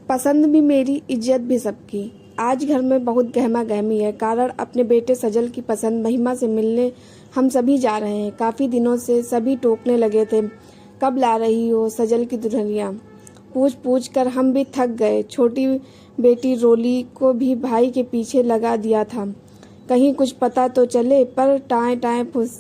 पसंद भी मेरी, इज्जत भी सबकी। आज घर में बहुत गहमा गहमी है, कारण अपने बेटे सजल की पसंद महिमा से मिलने हम सभी जा रहे हैं। काफ़ी दिनों से सभी टोकने लगे थे, कब ला रही हो सजल की दुल्हनिया। पूछ पूछ कर हम भी थक गए। छोटी बेटी रोली को भी भाई के पीछे लगा दिया था, कहीं कुछ पता तो चले, पर टाएं टाएं फुस।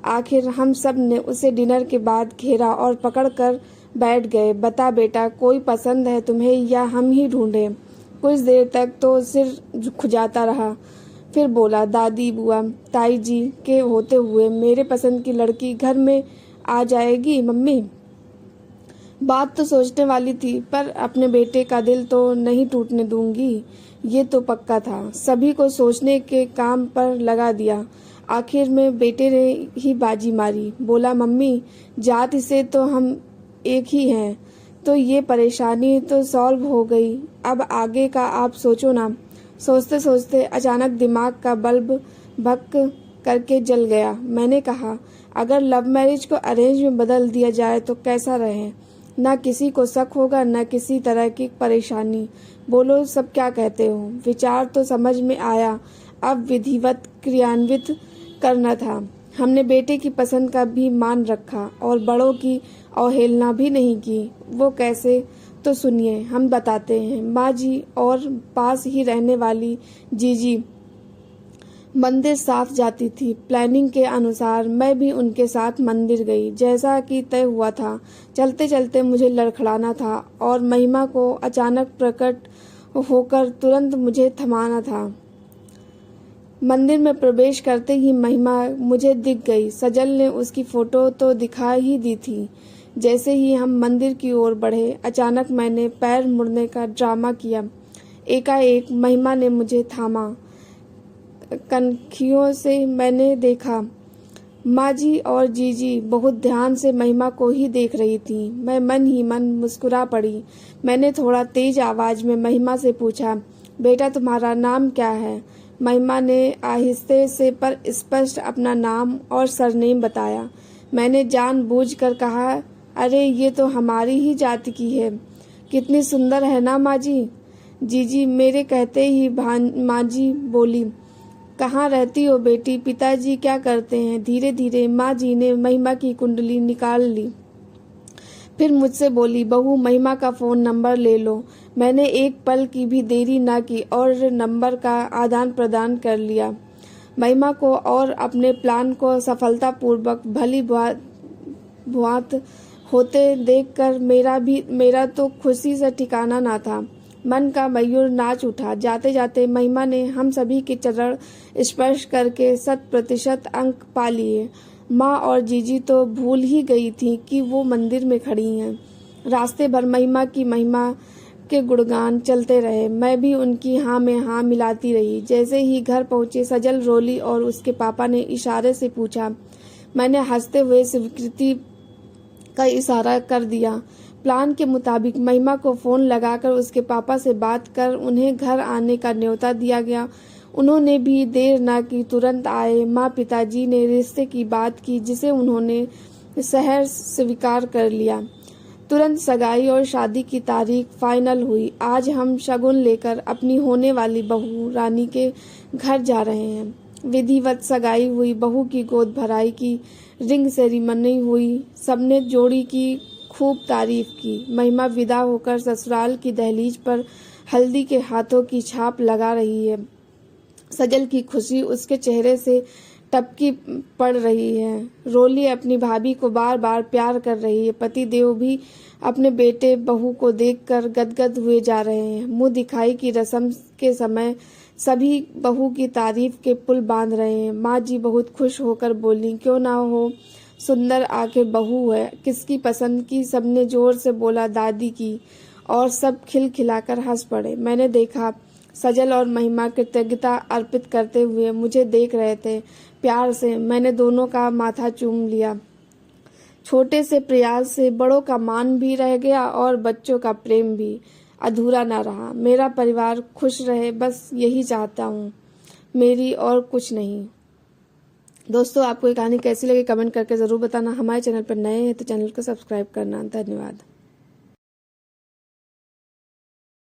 आखिर हम सब ने उसे डिनर के बाद घेरा और पकड़ कर बैठ गए। बता बेटा, कोई पसंद है तुम्हें या हम ही ढूंढें? कुछ देर तक तो सिर खुजाता रहा, फिर बोला, दादी, बुआ, ताई जी के होते हुए मेरे पसंद की लड़की घर में आ जाएगी मम्मी। बात तो सोचने वाली थी, पर अपने बेटे का दिल तो नहीं टूटने दूंगी, ये तो पक्का था। सभी को सोचने के काम पर लगा दिया। आखिर में बेटे ने ही बाजी मारी, बोला, मम्मी, जात से तो हम एक ही हैं, तो ये परेशानी तो सॉल्व हो गई। अब आगे का आप सोचो ना। सोचते सोचते अचानक दिमाग का बल्ब भक करके जल गया। मैंने कहा, अगर लव मैरिज को अरेंज में बदल दिया जाए तो कैसा रहे? ना किसी को शक होगा, ना किसी तरह की परेशानी। बोलो, सब क्या कहते हो? विचार तो समझ में आया, अब विधिवत क्रियान्वित करना था। हमने बेटे की पसंद का भी मान रखा और बड़ों की अवहेलना भी नहीं की। वो कैसे, तो सुनिए, हम बताते हैं। माँ जी और पास ही रहने वाली जीजी मंदिर साथ जाती थी। प्लानिंग के अनुसार मैं भी उनके साथ मंदिर गई, जैसा कि तय हुआ था। चलते चलते मुझे लड़खड़ाना था और महिमा को अचानक प्रकट होकर तुरंत मुझे थमाना था। मंदिर में प्रवेश करते ही महिमा मुझे दिख गई। सजल ने उसकी फोटो तो दिखा ही दी थी। जैसे ही हम मंदिर की ओर बढ़े, अचानक मैंने पैर मुड़ने का ड्रामा किया। एकाएक महिमा ने मुझे थामा। कनखियों से मैंने देखा, माँ जी और जीजी बहुत ध्यान से महिमा को ही देख रही थी। मैं मन ही मन मुस्कुरा पड़ी। मैंने थोड़ा तेज आवाज में महिमा से पूछा, बेटा, तुम्हारा नाम क्या है? महिमा ने आहिस्ते से पर स्पष्ट अपना नाम और सरनेम बताया। मैंने जानबूझकर कहा, अरे ये तो हमारी ही जाति की है। कितनी सुंदर है ना माँ जी? जीजी मेरे कहते ही माँ जी बोली, कहाँ रहती हो बेटी? पिताजी क्या करते हैं? धीरे धीरे माँ जी ने महिमा की कुंडली निकाल ली। फिर मुझसे बोली, बहू, महिमा का फ़ोन नंबर ले लो। मैंने एक पल की भी देरी ना की और नंबर का आदान प्रदान कर लिया। महिमा को और अपने प्लान को सफलतापूर्वक भली भांति होते देखकर मेरा तो खुशी से ठिकाना ना था। मन का मयूर नाच उठा। जाते जाते महिमा ने हम सभी के चरण स्पर्श करके 100% अंक पा लिए। माँ और जीजी तो भूल ही गई थी कि वो मंदिर में खड़ी हैं। रास्ते भर महिमा के गुणगान चलते रहे। मैं भी उनकी हाँ में हाँ मिलाती रही। जैसे ही घर पहुँचे, सजल, रोली और उसके पापा ने इशारे से पूछा। मैंने हंसते हुए स्वीकृति का इशारा कर दिया। प्लान के मुताबिक महिमा को फ़ोन लगाकर उसके पापा से बात कर उन्हें घर आने का न्योता दिया गया। उन्होंने भी देर न की, तुरंत आए। माँ पिताजी ने रिश्ते की बात की, जिसे उन्होंने सहर्ष स्वीकार कर लिया। तुरंत सगाई और शादी की तारीख फाइनल हुई। आज हम शगुन लेकर अपनी होने वाली बहू रानी के घर जा रहे हैं। विधिवत सगाई हुई, बहू की गोद भराई की, रिंग सेरेमनी हुई। सबने जोड़ी की खूब तारीफ की। महिमा विदा होकर ससुराल की दहलीज पर हल्दी के हाथों की छाप लगा रही है। सजल की खुशी उसके चेहरे से टपकी पड़ रही है। रोली अपनी भाभी को बार बार प्यार कर रही है। पति देव भी अपने बेटे बहू को देखकर गदगद हुए जा रहे हैं। मुंह दिखाई की रस्म के समय सभी बहू की तारीफ के पुल बांध रहे हैं। माँ जी बहुत खुश होकर बोली, क्यों ना हो, सुंदर आखिर बहू है। किसकी पसंद की? सबने जोर से बोला, दादी की। और सब खिलखिलाकर हंस पड़े। मैंने देखा सजल और महिमा कृतज्ञता अर्पित करते हुए मुझे देख रहे थे। प्यार से मैंने दोनों का माथा चूम लिया। छोटे से प्रयास से बड़ों का मान भी रह गया और बच्चों का प्रेम भी अधूरा ना रहा। मेरा परिवार खुश रहे, बस यही चाहता हूँ, मेरी और कुछ नहीं। दोस्तों, आपको ये कहानी कैसी लगी कमेंट करके ज़रूर बताना। हमारे चैनल पर नए हैं तो चैनल को सब्सक्राइब करना। धन्यवाद।